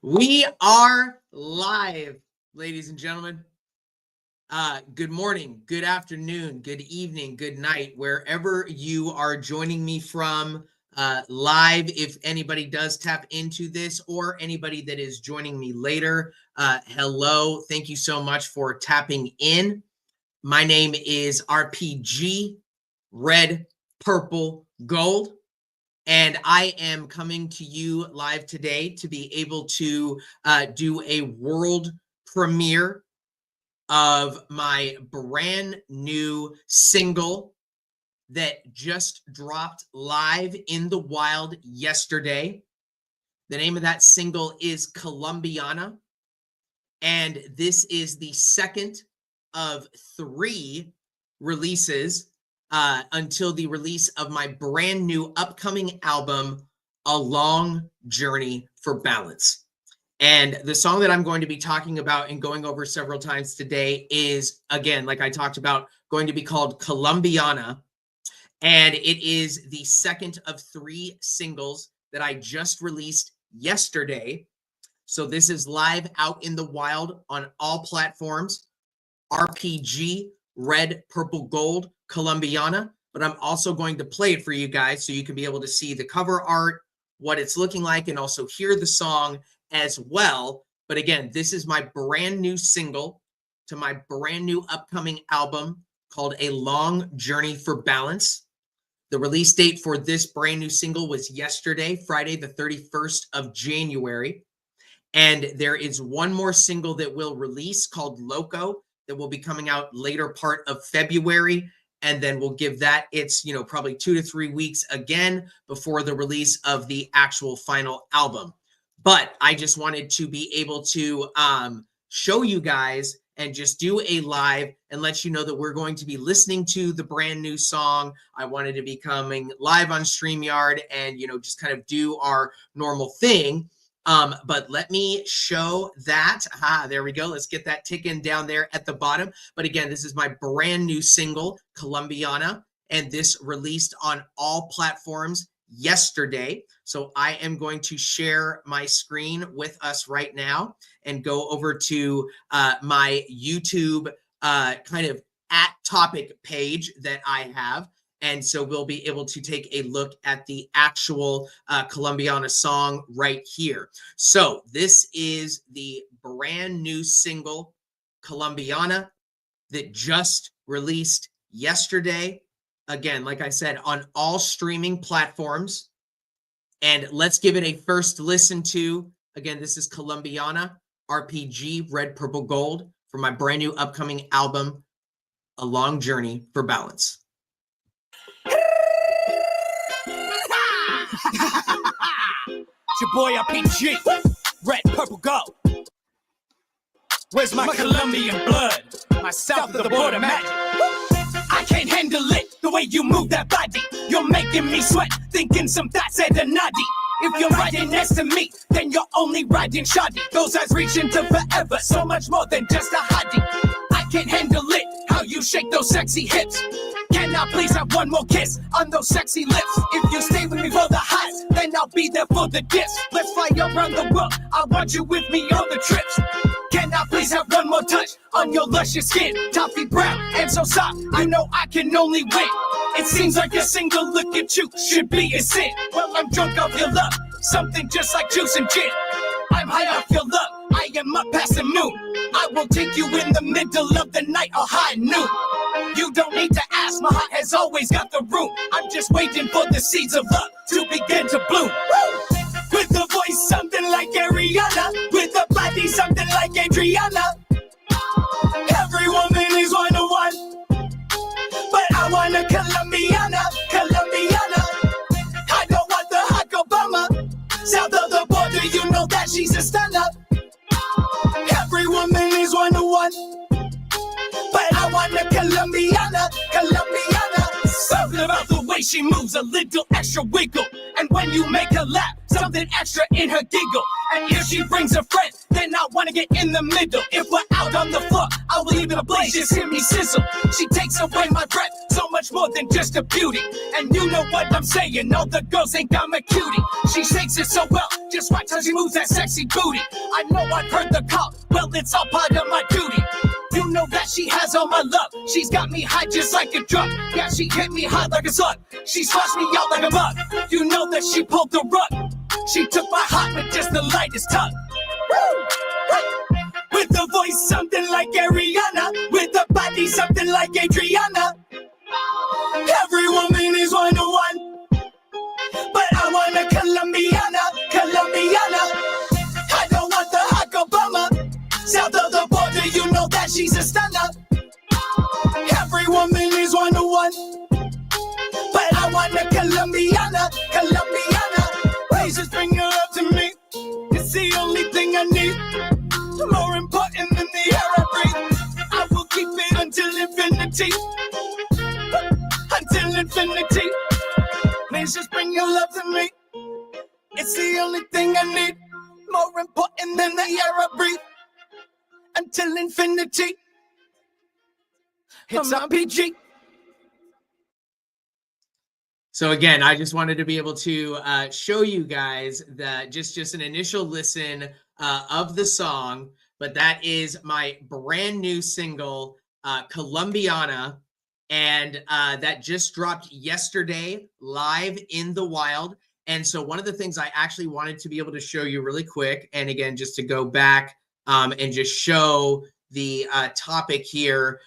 We are live, ladies and gentlemen. Good morning, good afternoon, good evening, good night, wherever you are joining me from live. If anybody does tap into this or anybody that is joining me later, hello. Thank you so much for tapping in. My name is RPG, Red, Purple, Gold. And I am coming to you live today to be able to do a world premiere of my brand new single that just dropped live in the wild yesterday. The name of that single is Colombiana. And this is the second of 3 releases until the release of my brand new upcoming album, A Long Journey for Balance. And the song that I'm going to be talking about and going over several times today is, again, like I talked about, going to be called Colombiana. And it is the second of 3 singles that I just released yesterday. So this is live out in the wild on all platforms. RPG, Red, Purple, Gold, Colombiana, but I'm also going to play it for you guys so you can be able to see the cover art, what it's looking like, and also hear the song as well. But again, this is my brand new single to my brand new upcoming album called A Long Journey for Balance. The release date for this brand new single was yesterday, Friday, the 31st of January. And there is one more single that will release called Loco that will be coming out later part of February. And then we'll give that its, probably 2 to 3 weeks again before the release of the actual final album. But I just wanted to be able to show you guys and just do a live and let you know that we're going to be listening to the brand new song. I wanted to be coming live on StreamYard and, just kind of do our normal thing. But let me show that. There we go. Let's get that ticking down there at the bottom. But again, this is my brand new single, Colombiana, and this released on all platforms yesterday. So I am going to share my screen with us right now and go over to my YouTube kind of at topic page that I have. And so we'll be able to take a look at the actual Colombiana song right here. So this is the brand new single, Colombiana, that just released yesterday. Again, like I said, on all streaming platforms. And let's give it a first listen to. Again, this is Colombiana, RPG, Red, Purple, Gold, for my brand new upcoming album, A Long Journey for Balance. It's your boy RPG, Red, Purple, Gold. Where's my Colombian blood? My south of the border magic. I can't handle it, the way you move that body. You're making me sweat, thinking some thoughts at a noddy. If you're riding next to me, then you're only riding shoddy. Those eyes reach into forever, so much more than just a hottie. I can't handle it, how you shake those sexy hips. Can I please have one more kiss on those sexy lips? If you stay with me for the highs, then I'll be there for the dips. Let's fly around the world, I want you with me on the trips. Can I please have one more touch on your luscious skin? Toffee brown and so soft, I know I can only win. It seems like a single look at you should be a sin. Well, I'm drunk off your love, something just like juice and gin. I'm high off your love, I am up past the moon. I will take you in the middle of the night or high noon. You don't need to ask, my heart has always got the room. I'm just waiting for the seeds of love to begin to bloom. Woo! With a voice something like Ariana, with a body something like Adriana. Every woman is one-to-one, but I want a Colombiana, Colombiana. I don't want the hot Obama. South of the border, you know that she's a stunner. Every woman is one-to-one, but I want a Colombiana, Colombiana. Something about the way she moves, a little extra wiggle. And when you make her laugh, something extra in her giggle. And if she brings a friend, then I wanna get in the middle. If we're out on the floor, I will leave it ablaze, just hear me sizzle. She takes away my breath, so much more than just a beauty. And you know what I'm saying, all the girls think I'm a cutie. She shakes it so well, just watch how she moves that sexy booty. I know I've heard the call, well it's all part of my duty. You know that she has all my love. She's got me high just like a drug. Yeah, she hit me hot like a slug. She smashed me out like a bug. You know that she pulled the rug. She took my heart with just the lightest tug. Woo! With a voice something like Ariana, with a body something like Adriana. Every woman is one-to-one, but I want a Colombiana, Colombiana. I don't want the hot Obama. South of the border, you know that she's a stunner. Every woman is one-to-one, but I want a Colombiana, Colombiana. Please just bring her up to me. It's the only thing I need. More important than the air I breathe. I will keep it until infinity. Until infinity. Please just bring your love to me. It's the only thing I need. More important than the air I breathe. Until infinity. It's RPG. So again, I just wanted to be able to show you guys that just an initial listen of the song, but that is my brand new single, Colombiana, and that just dropped yesterday live in the wild. And so one of the things I actually wanted to be able to show you really quick, and again, just to go back and just show the topic here.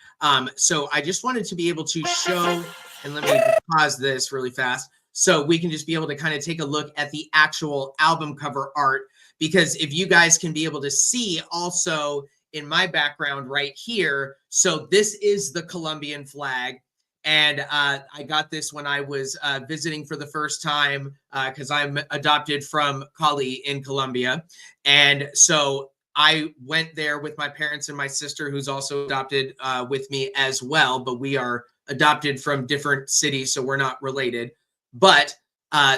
So I just wanted to be able to show, and let me pause this really fast so we can just be able to kind of take a look at the actual album cover art, because if you guys can be able to see also in my background right here, so this is the Colombian flag. And I got this when I was visiting for the first time because I'm adopted from Cali in Colombia. And so I went there with my parents and my sister, who's also adopted with me as well, but we are adopted from different cities, so we're not related. But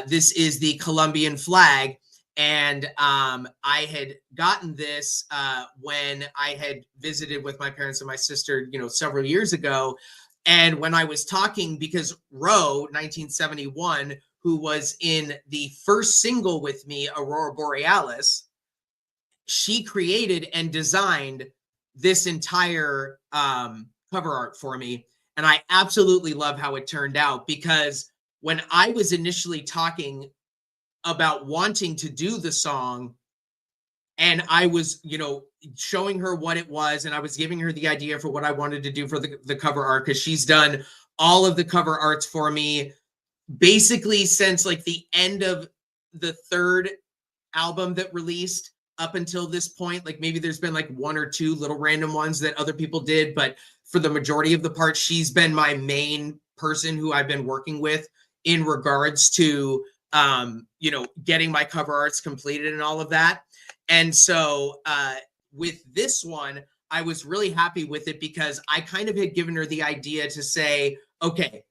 this is the Colombian flag. And I had gotten this when I had visited with my parents and my sister, several years ago. And when I was talking, because Ro, 1971, who was in the first single with me, Aurora Borealis, she created and designed this entire cover art for me. And I absolutely love how it turned out, because when I was initially talking about wanting to do the song, and I was, showing her what it was, and I was giving her the idea for what I wanted to do for the cover art, because she's done all of the cover arts for me basically since like the end of the third album that released up until this point. Like maybe there's been like one or two little random ones that other people did, but for the majority of the part, she's been my main person who I've been working with in regards to, getting my cover arts completed and all of that. And so with this one, I was really happy with it because I kind of had given her the idea to say, okay,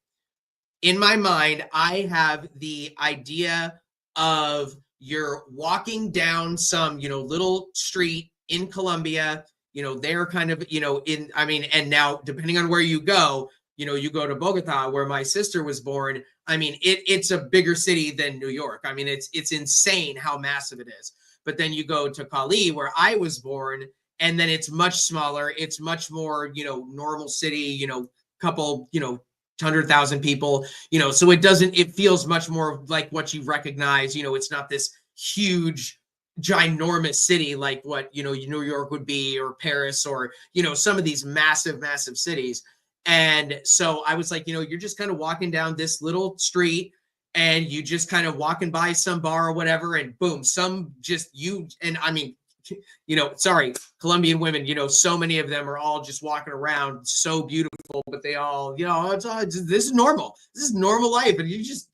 in my mind, I have the idea of you're walking down some, little street in Colombia, they're kind of, and now depending on where you go, you go to Bogota, where my sister was born. I mean, it's a bigger city than New York. I mean, it's insane how massive it is. But then you go to Cali, where I was born, and then it's much smaller. It's much more, normal city, couple, 100,000 people, so it feels much more like what you recognize. It's not this huge, ginormous city like what, New York would be, or Paris, or, some of these massive, massive cities. And so I was like, you're just kind of walking down this little street, and you just kind of walking by some bar or whatever, and boom, sorry, Colombian women, so many of them are all just walking around so beautiful, but they all, this is normal. This is normal life. And you just,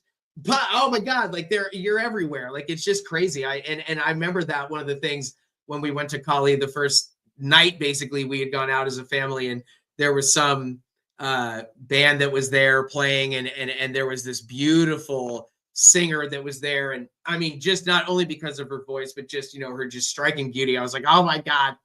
oh my God, like you're everywhere. Like, it's just crazy. And I remember that one of the things when we went to Cali the first night, basically we had gone out as a family, and there was some band that was there playing, and there was this beautiful singer that was there. And I mean, just not only because of her voice, but just, her just striking beauty. I was like, oh my God,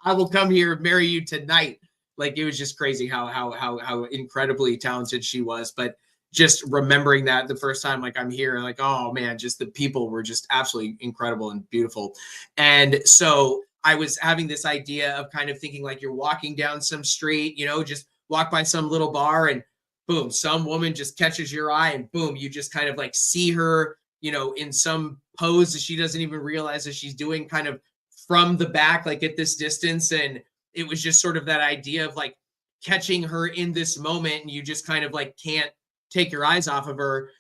I will come here and marry you tonight. Like it was just crazy how incredibly talented she was. But just remembering that the first time, like I'm here, like, oh man, just the people were just absolutely incredible and beautiful. And so I was having this idea of kind of thinking like you're walking down some street, just walk by some little bar and boom, some woman just catches your eye and boom, you just kind of like see her, in some pose that she doesn't even realize that she's doing kind of from the back, like at this distance. And it was just sort of that idea of like catching her in this moment and you just kind of like can't take your eyes off of her.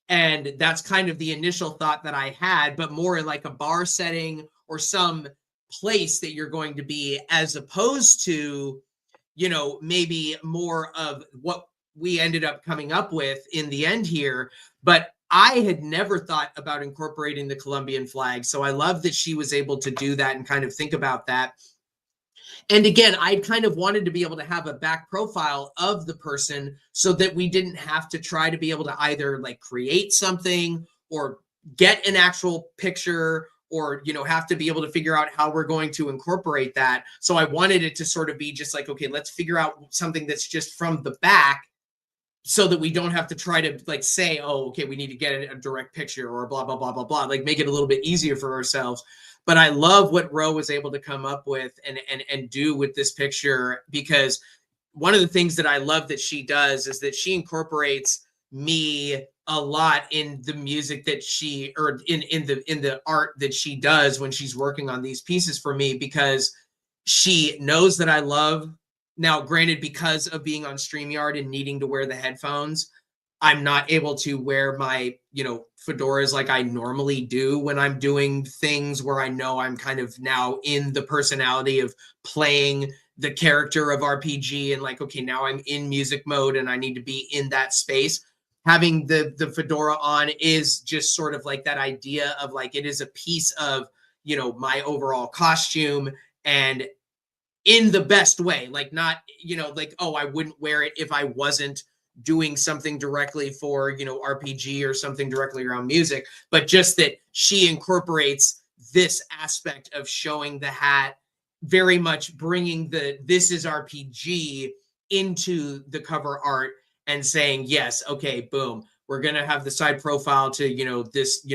And that's kind of the initial thought that I had, but more in like a bar setting or some place that you're going to be, as opposed to, maybe more of what we ended up coming up with in the end here. But I had never thought about incorporating the Colombian flag. So I love that she was able to do that and kind of think about that. And again, I kind of wanted to be able to have a back profile of the person so that we didn't have to try to be able to either like create something or get an actual picture or, have to be able to figure out how we're going to incorporate that. So I wanted it to sort of be just like, okay, let's figure out something that's just from the back so that we don't have to try to like say, oh, okay, we need to get a direct picture or blah, blah, blah, blah, blah, like make it a little bit easier for ourselves. But I love what Ro was able to come up with and do with this picture, because one of the things that I love that she does is that she incorporates me a lot in the music that she, or in the art that she does when she's working on these pieces for me, because she knows that I love. Now, granted, because of being on StreamYard and needing to wear the headphones, I'm not able to wear my, fedoras like I normally do when I'm doing things where I know I'm kind of now in the personality of playing the character of RPG and like, okay, now I'm in music mode and I need to be in that space. Having the fedora on is just sort of like that idea of like, it is a piece of, my overall costume, and in the best way, like not, like, oh, I wouldn't wear it if I wasn't doing something directly for, RPG or something directly around music, but just that she incorporates this aspect of showing the hat, very much bringing this is RPG into the cover art and saying, yes, okay, boom, we're going to have the side profile to, this,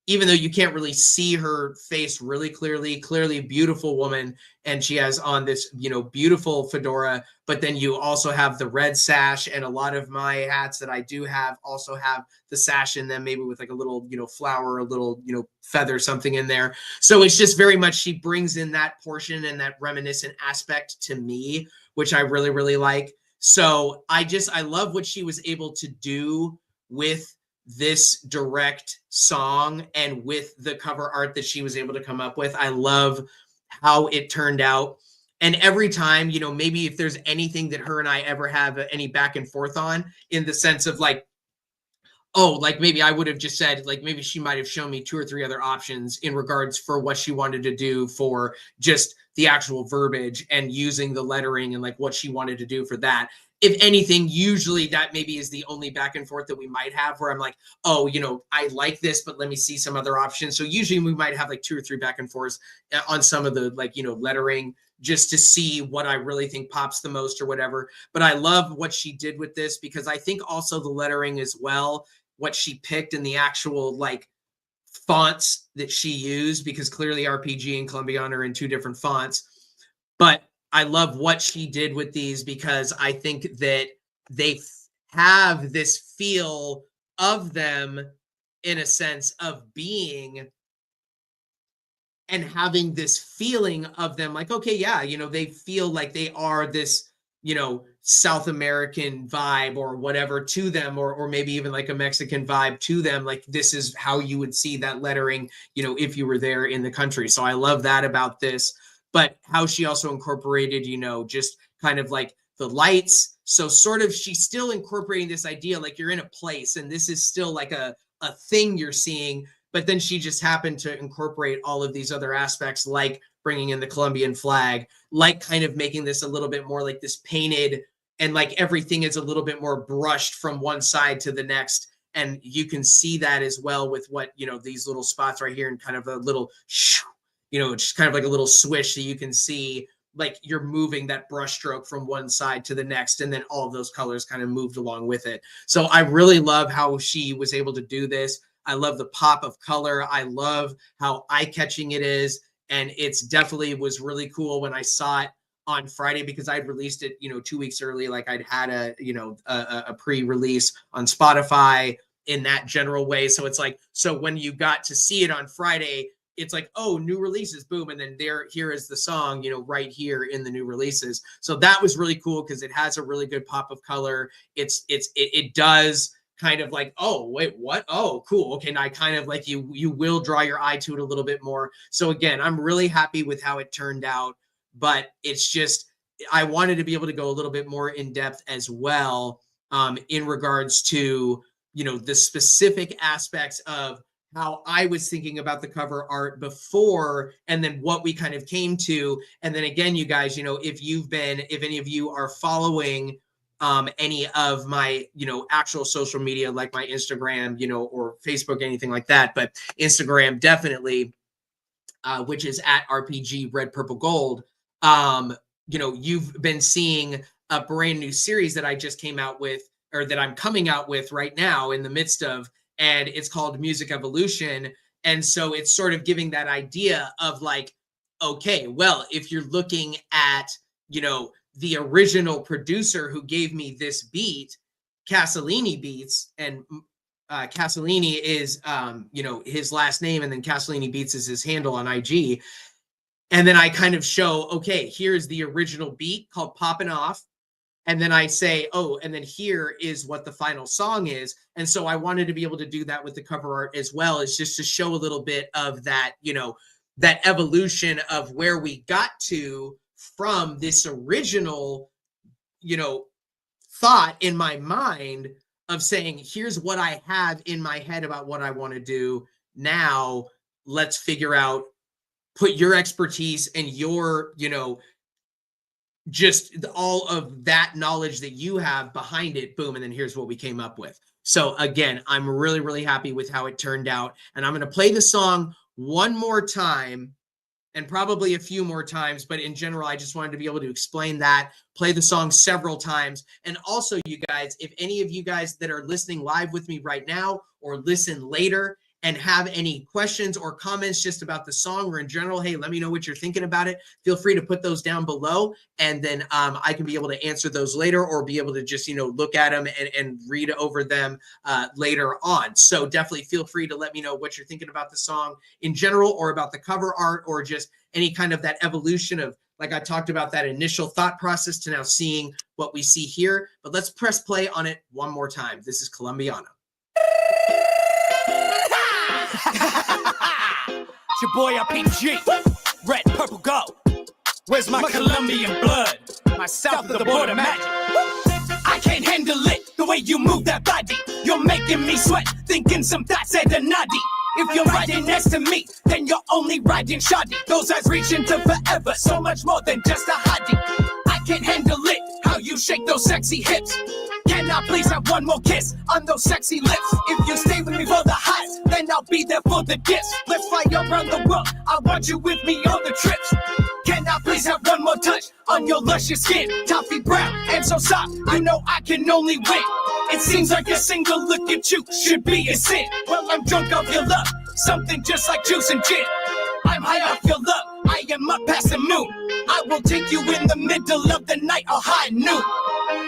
even though you can't really see her face really clearly beautiful woman, and she has on this, beautiful fedora, but then you also have the red sash, and a lot of my hats that I do have also have the sash in them, maybe with like a little, flower, a little, feather, something in there. So it's just very much, she brings in that portion and that reminiscent aspect to me, which I really, really like. So I love what she was able to do with this direct song and with the cover art that she was able to come up with. I love how it turned out. And every time, maybe if there's anything that her and I ever have any back and forth on, in the sense of like, oh, like maybe I would have just said, like maybe she might have shown me 2 or 3 other options in regards for what she wanted to do for just the actual verbiage and using the lettering and like what she wanted to do for that. If anything, usually that maybe is the only back and forth that we might have, where I'm like, oh, I like this, but let me see some other options. So usually we might have like 2 or 3 back and forths on some of the like, lettering, just to see what I really think pops the most or whatever. But I love what she did with this, because I think also the lettering as well, what she picked and the actual like fonts that she used, because clearly RPG and Colombiana are in 2 different fonts. But I love what she did with these, because I think that they have this feel of them, in a sense of being and having this feeling of them like, okay, yeah, they feel like they are this, South American vibe or whatever to them, or maybe even like a Mexican vibe to them. Like this is how you would see that lettering, if you were there in the country. So I love that about this. But how she also incorporated, just kind of like the lights. So sort of she's still incorporating this idea like you're in a place and this is still like a thing you're seeing. But then she just happened to incorporate all of these other aspects, like bringing in the Colombian flag, like kind of making this a little bit more like this painted, and like everything is a little bit more brushed from one side to the next. And you can see that as well with what, these little spots right here, and kind of a little, just kind of like a little swish that you can see like you're moving that brush stroke from one side to the next, and then all of those colors kind of moved along with it. So I really love how she was able to do this. I love the pop of color. I love how eye-catching it is. And it's definitely was really cool when I saw it on Friday, because I'd released it, 2 weeks early. Like I'd had a pre-release on Spotify in that general way. So it's like, so when you got to see it on Friday, it's like, oh, new releases, boom. And then here is the song, right here in the new releases. So that was really cool because it has a really good pop of color. It does kind of like, oh, wait, what? Oh, cool. Okay. Now I kind of like you will draw your eye to it a little bit more. So again, I'm really happy with how it turned out, but it's just, I wanted to be able to go a little bit more in depth as well, in regards to, the specific aspects of how I was thinking about the cover art before, and then what we kind of came to. And then again, you guys, if any of you are following any of my, actual social media, like my Instagram, or Facebook, anything like that, but Instagram definitely, which is at RPG Red Purple Gold. You've been seeing a brand new series that I just came out with, or that I'm coming out with right now in the midst of, and it's called Music Evolution. And so it's sort of giving that idea of like, okay, well, if you're looking at, the original producer who gave me this beat, Castellini Beats, and Castellini is, his last name, and then Castellini Beats is his handle on IG. And then I kind of show, okay, here's the original beat called Poppin' Off. And then I say, oh, and then here is what the final song is. And so I wanted to be able to do that with the cover art as well, is just to show a little bit of that, that evolution of where we got to from this original, thought in my mind of saying, here's what I have in my head about what I want to do. Now let's figure out, put your expertise and your, just all of that knowledge that you have behind it, boom, and then here's what we came up with. So again, I'm really, really happy with how it turned out, and I'm going to play the song one more time, and probably a few more times, but in general, I just wanted to be able to explain that, play the song several times. And also, you guys, if any of you guys that are listening live with me right now or listen later and have any questions or comments just about the song or in general, hey, let me know what you're thinking about it. Feel free to put those down below, and then I can be able to answer those later, or be able to just, look at them and read over them later on. So definitely feel free to let me know what you're thinking about the song in general, or about the cover art, or just any kind of that evolution of, like I talked about, that initial thought process to now seeing what we see here. But let's press play on it one more time. This is Colombiana. It's your boy RPG, red, purple, gold. Where's my Colombian blood? My south of the border magic. I can't handle it, the way you move that body. You're making me sweat, thinking some thoughts at a noddy. If you're riding next to me, then you're only riding shoddy. Those eyes reach into forever, so much more than just a hottie. I can't handle it, how you shake those sexy hips. Can I please have one more kiss on those sexy lips? If you stay with me for the highs, then I'll be there for the dips. Let's fly around the world, I want you with me on the trips. Can I please have one more touch on your luscious skin? Toffee brown and so soft, I know I can only win. It seems like a single look at you should be a sin. Well, I'm drunk off your love, something just like juice and gin. I'm high off your love, I am up past the moon. I will take you in the middle of the night or high noon.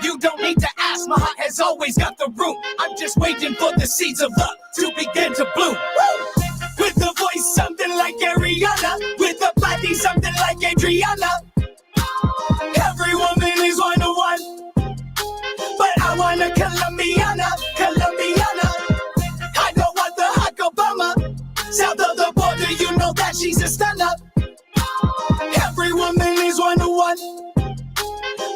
You don't need to ask, my heart has always got the room. I'm just waiting for the seeds of love to begin to bloom. With a voice something like Ariana, with a body something like Adriana. Every woman is one-to-one, but I want a Colombiana, Colombiana. I don't want the hot Obama, south of the border, you know that she's a stunner. Every woman is one-to-one,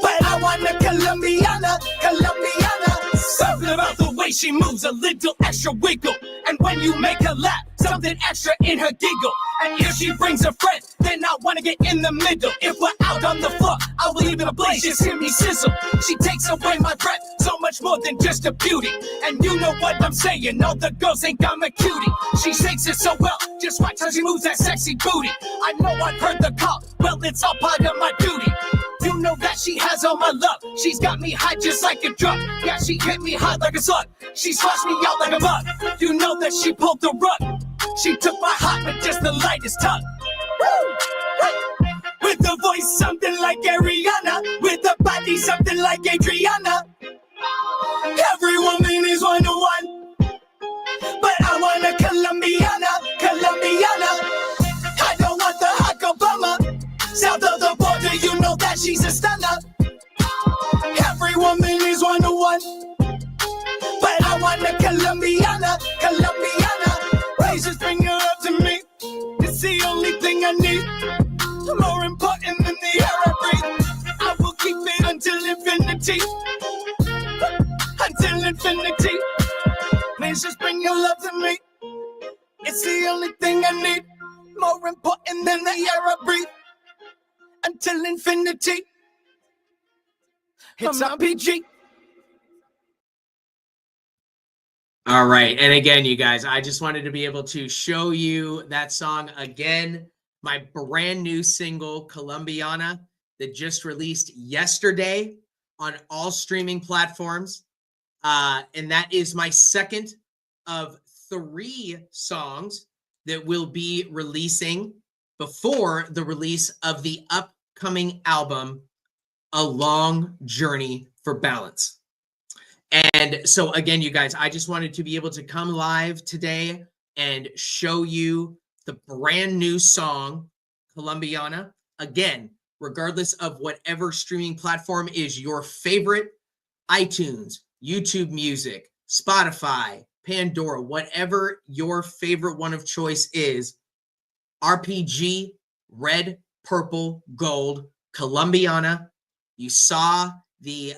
but I want a Colombiana, Colombiana. Something about the way she moves, a little extra wiggle, And when you make her laugh, something extra in her giggle. And if she brings a friend, then I wanna get in the middle. If we're out on the floor, I will leave it ablaze, just hear me sizzle. She takes away my breath, so much more than just a beauty. And you know what I'm saying, all the girls think I'm a cutie. She shakes it so well, just watch how she moves that sexy booty. I know I've heard the call, well it's all part of my duty. You know that she has all my love. She's got me high just like a drug. Yeah, she hit me hard like a slug. She slashed me out like a bug. You know that she pulled the rug. She took my heart with just the lightest tug. Woo! With a voice something like Ariana, with a body something like Adriana. Every woman is one to one, but I want a Colombiana, Colombiana. I don't want the hot Obama. South of the border, you know that she's a stunner. Every woman is one to one, but I want a Colombiana, Colombiana. Please just bring her up to me. It's the only thing I need. More important than the air I breathe. I will keep it until infinity. Until infinity. Please just bring your love to me. It's the only thing I need. More important than the air I breathe. Until infinity. It's RPG. All right. And again, you guys, I just wanted to be able to show you that song again. My brand new single, Colombiana, that just released yesterday on all streaming platforms. And that is my second of 3 songs that will be releasing before the release of the upcoming album, A Long Journey for Balance. And so again, you guys, I just wanted to be able to come live today and show you the brand new song, Colombiana. Again, regardless of whatever streaming platform is your favorite, iTunes, YouTube Music, Spotify, Pandora, whatever your favorite one of choice is, RPG, red, purple, gold, Colombiana. You saw the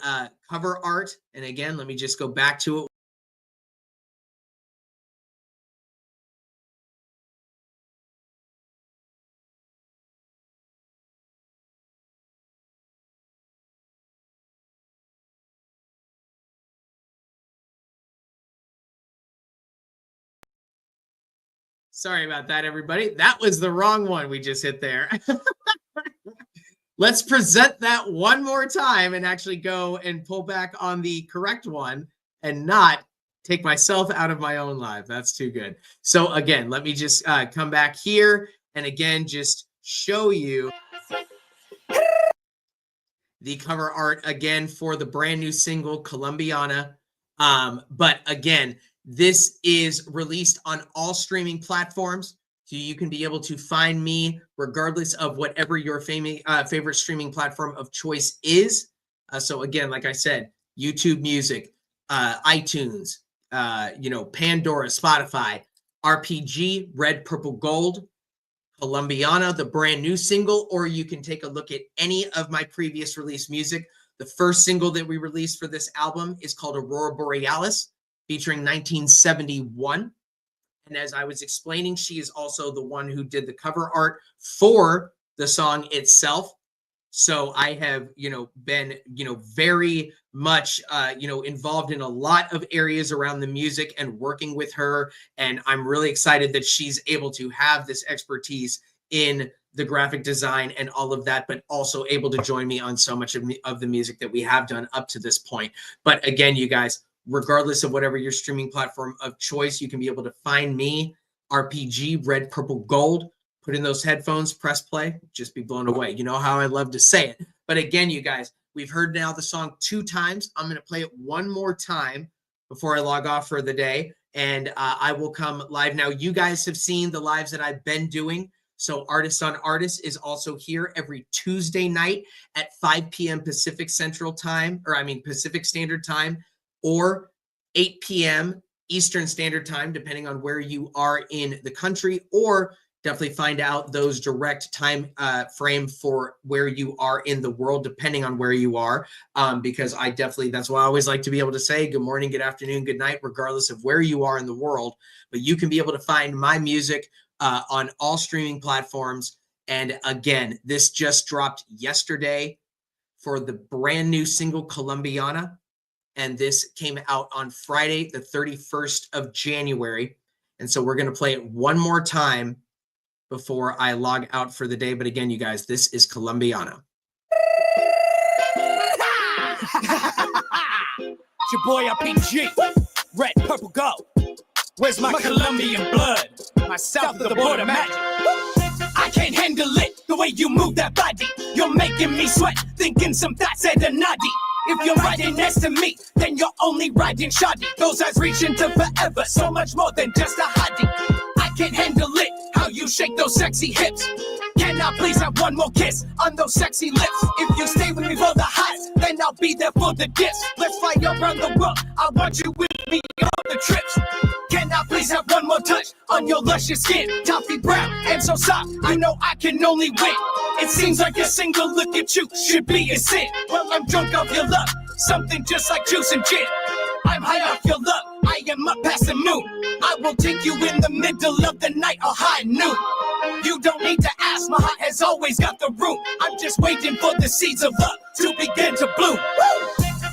cover art. And again, let me just go back to it. Sorry about that, everybody. That was the wrong one we just hit there. Let's present that one more time and actually go and pull back on the correct one and not take myself out of my own live. That's too good. So again, let me just come back here and again, just show you the cover art again for the brand new single, Colombiana. But again, this is released on all streaming platforms. So you can be able to find me regardless of whatever your favorite streaming platform of choice is. So again, like I said, YouTube Music, iTunes, Pandora, Spotify, RPG, Red, Purple, Gold, Colombiana, the brand new single, or you can take a look at any of my previous release music. The first single that we released for this album is called Aurora Borealis, featuring 1971. And as I was explaining, she is also the one who did the cover art for the song itself. So I have, been, very much, involved in a lot of areas around the music and working with her. And I'm really excited that she's able to have this expertise in the graphic design and all of that, but also able to join me on so much of the music that we have done up to this point. But again, you guys, regardless of whatever your streaming platform of choice, you can be able to find me, RPG, Red, Purple, Gold. Put in those headphones, press play, just be blown away. You know how I love to say it. But again, you guys, we've heard now the song 2 times. I'm going to play it one more time before I log off for the day. And I will come live. Now, you guys have seen the lives that I've been doing. So Artists on Artists is also here every Tuesday night at 5 p.m. Pacific Standard Time, or 8 p.m. Eastern Standard Time, depending on where you are in the country, or definitely find out those direct time frame for where you are in the world, depending on where you are. Because that's why I always like to be able to say good morning, good afternoon, good night, regardless of where you are in the world. But you can be able to find my music on all streaming platforms. And again, this just dropped yesterday for the brand new single Colombiana. And this came out on Friday, the 31st of January. And so we're going to play it one more time before I log out for the day. But again, you guys, this is Colombiana. It's your boy RPG, red, purple, gold. Where's my Colombian blood? My south of the border magic. I can't handle it, the way you move that body. You're making me sweat, thinking some thoughts at a noddy. If you're riding next to me, then you're only riding shoddy. Those eyes reach into forever, so much more than just a hottie. I can't handle it, how you shake those sexy hips. Can I please have one more kiss on those sexy lips? If you stay with me for the highs, then I'll be there for the dips. Let's fly around the world, I want you with me on the trips. Can I please have one more touch on your luscious skin? Toffee brown and so soft, I know I can only win. It seems like a single look at you should be a sin. Well, I'm drunk off your love, something just like juice and gin. I'm high off your love, I am up past the moon. I will take you in the middle of the night or high noon. You don't need to ask, my heart has always got the room. I'm just waiting for the seeds of love to begin to bloom.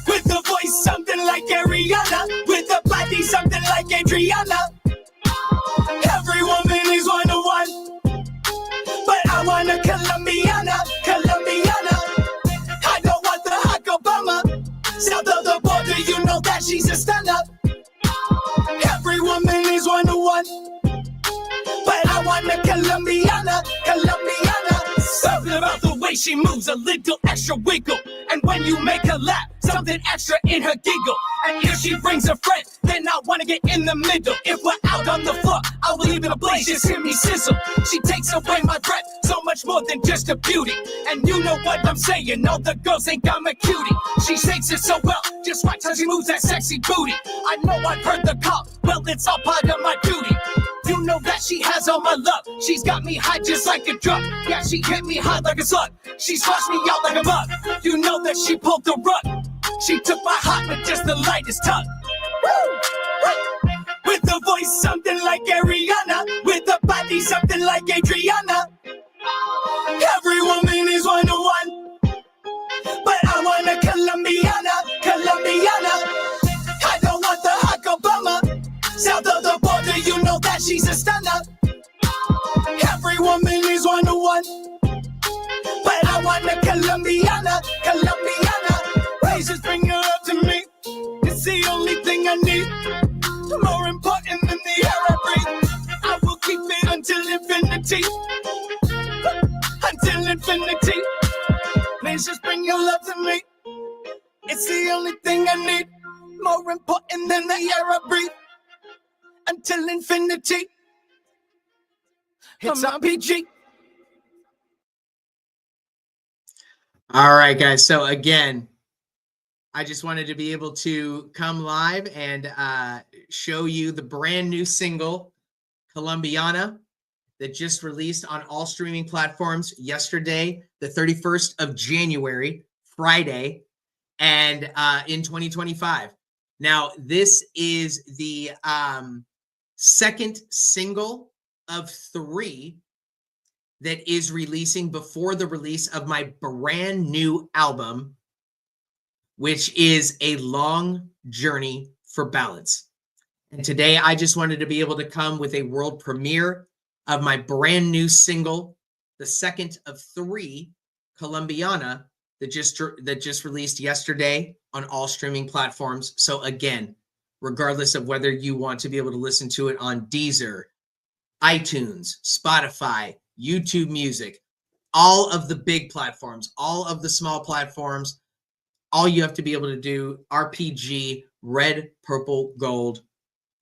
With a voice something like Ariana, with a body something like Adriana. Every woman is one to one, but I want a Colombiana, Colombiana. I don't want the hot Obama, south of the border, you know that she's a stunner. Every woman is one to one, but I want a Colombiana, Colombiana. Something about the way she moves, a little extra wiggle. And when you make her laugh, something extra in her giggle. And if she brings a friend, then I wanna get in the middle. If we're out on the floor, I will leave it ablaze, just hear me sizzle. She takes away my breath, so much more than just a beauty. And you know what I'm saying, all the girls think I'm a cutie. She shakes it so well, just watch how she moves that sexy booty. I know I've heard the call, well it's all part of my duty. You know that she has all my love. She's got me high just like a drug. Yeah, she hit me hard like a slug. She squashed me out like a bug. You know that she pulled the rug. She took my heart with just the lightest tug. Woo! With a voice something like Ariana, with a body something like Adriana. Every woman is one to one, but I want a Colombiana, Colombiana. I don't want the hot Obama, south of the border, you know that she's a stunner. Every woman is one to one, but I want a Colombiana, Colombiana. Please just bring her up to me, it's the only thing I need. More important than the air I breathe. I will keep it until infinity, until infinity. Please just bring your love to me, it's the only thing I need. More important than the air I breathe, until infinity. It's RPG. All right, guys. So again, I just wanted to be able to come live and show you the brand new single, Colombiana, that just released on all streaming platforms yesterday, the 31st of January, Friday, and in 2025. Now, this is the second single of 3 that is releasing before the release of my brand new album, which is A Long Journey for Balance. And today I just wanted to be able to come with a world premiere of my brand new single, the second of 3, Colombiana, that just released yesterday on all streaming platforms. So again, regardless of whether you want to be able to listen to it on Deezer, iTunes, Spotify, YouTube Music, all of the big platforms, all of the small platforms, all you have to be able to do, RPG, red, purple, gold,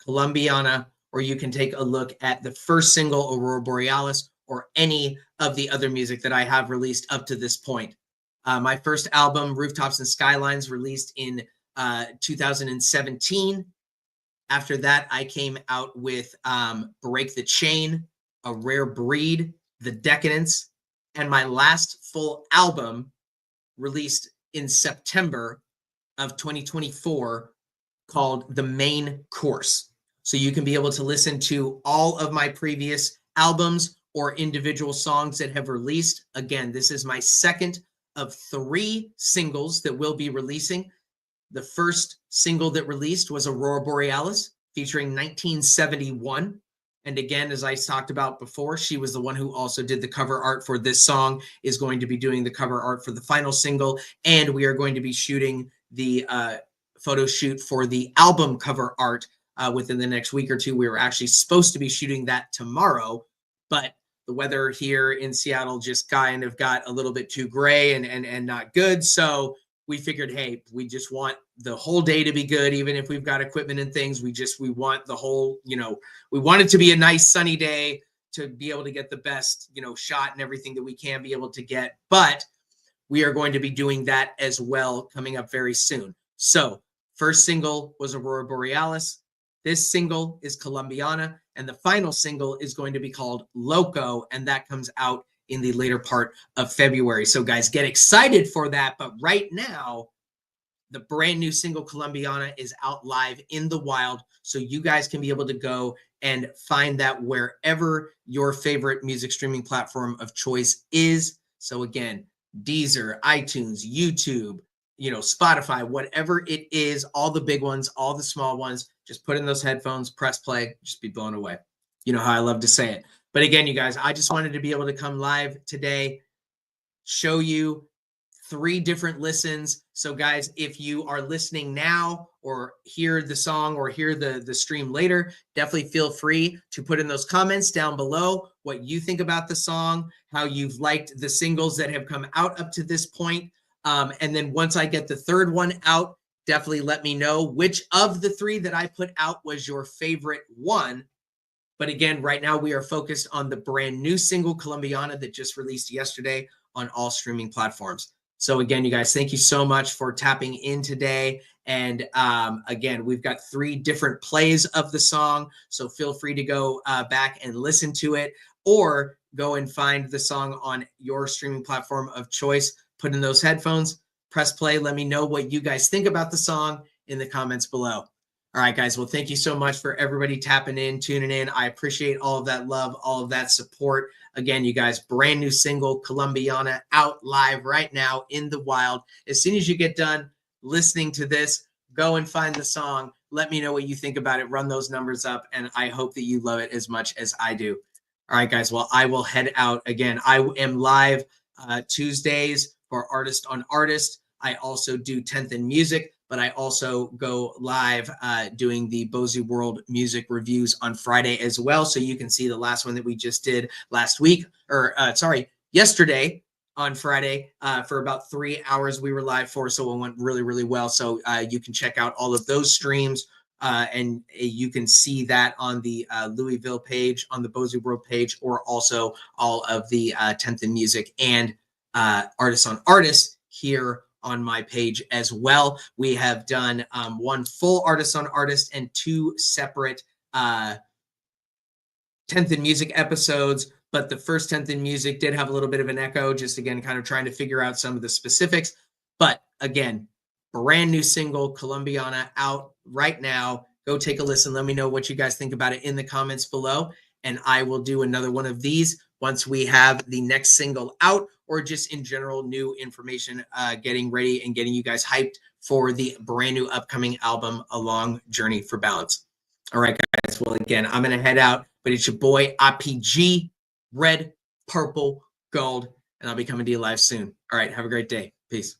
Colombiana, or you can take a look at the first single, Aurora Borealis, or any of the other music that I have released up to this point. My first album, Rooftops and Skylines, released in 2017. After that, I came out with Break the Chain, A Rare Breed, The Decadence, and my last full album released in September of 2024 called The Main Course. So you can be able to listen to all of my previous albums or individual songs that have released. Again, this is my second of 3 singles that we'll be releasing. The first single that released was Aurora Borealis featuring 1971. And again, as I talked about before, she was the one who also did the cover art for this song, is going to be doing the cover art for the final single. And we are going to be shooting the photo shoot for the album cover art within the next week or two. We were actually supposed to be shooting that tomorrow, but the weather here in Seattle just kind of got a little bit too gray and not good. So we figured, hey, we just want the whole day to be good, even if we've got equipment and things. We want the whole, we want it to be a nice sunny day to be able to get the best, shot and everything that we can be able to get. But we are going to be doing that as well coming up very soon. So first single was Aurora Borealis. This single is Colombiana, and the final single is going to be called Loco, and that comes out in the later part of February. So guys, get excited for that. But right now, the brand new single Colombiana is out live in the wild. So you guys can be able to go and find that wherever your favorite music streaming platform of choice is. So again, Deezer, iTunes, YouTube, Spotify, whatever it is, all the big ones, all the small ones, just put in those headphones, press play, just be blown away. You know how I love to say it. But again, you guys, I just wanted to be able to come live today, show you 3 different listens. So guys, if you are listening now or hear the song or hear the stream later, definitely feel free to put in those comments down below what you think about the song, how you've liked the singles that have come out up to this point. And then once I get the third one out, definitely let me know which of the 3 that I put out was your favorite one. But again, right now we are focused on the brand new single Colombiana that just released yesterday on all streaming platforms. So again, you guys, thank you so much for tapping in today. And again, we've got 3 different plays of the song. So feel free to go back and listen to it, or go and find the song on your streaming platform of choice. Put in those headphones, press play. Let me know what you guys think about the song in the comments below. All right, guys. Well, thank you so much for everybody tapping in, tuning in. I appreciate all of that love, all of that support. Again, you guys, brand new single, Colombiana, out live right now in the wild. As soon as you get done listening to this, go and find the song. Let me know what you think about it. Run those numbers up, and I hope that you love it as much as I do. All right, guys. Well, I will head out again. I am live Tuesdays for Artist on Artist. I also do 10th in Music, but I also go live doing the Bozy World music reviews on Friday as well. So you can see the last one that we just did yesterday on Friday for about 3 hours we were live for. So it went really, really well. So you can check out all of those streams and you can see that on the Louisville page, on the Bozy World page, or also all of the 10th in Music and Artists on Artists here on my page as well. We have done 1 full Artist on Artist and 2 separate 10th in Music episodes, but the first 10th in Music did have a little bit of an echo, just again, kind of trying to figure out some of the specifics. But again, brand new single, Colombiana, out right now. Go take a listen. Let me know what you guys think about it in the comments below. And I will do another one of these once we have the next single out, or just in general new information, getting ready and getting you guys hyped for the brand new upcoming album, A Long Journey for Balance. All right, guys. Well, again, I'm going to head out, but it's your boy IPG, red, purple, gold, and I'll be coming to you live soon. All right. Have a great day. Peace.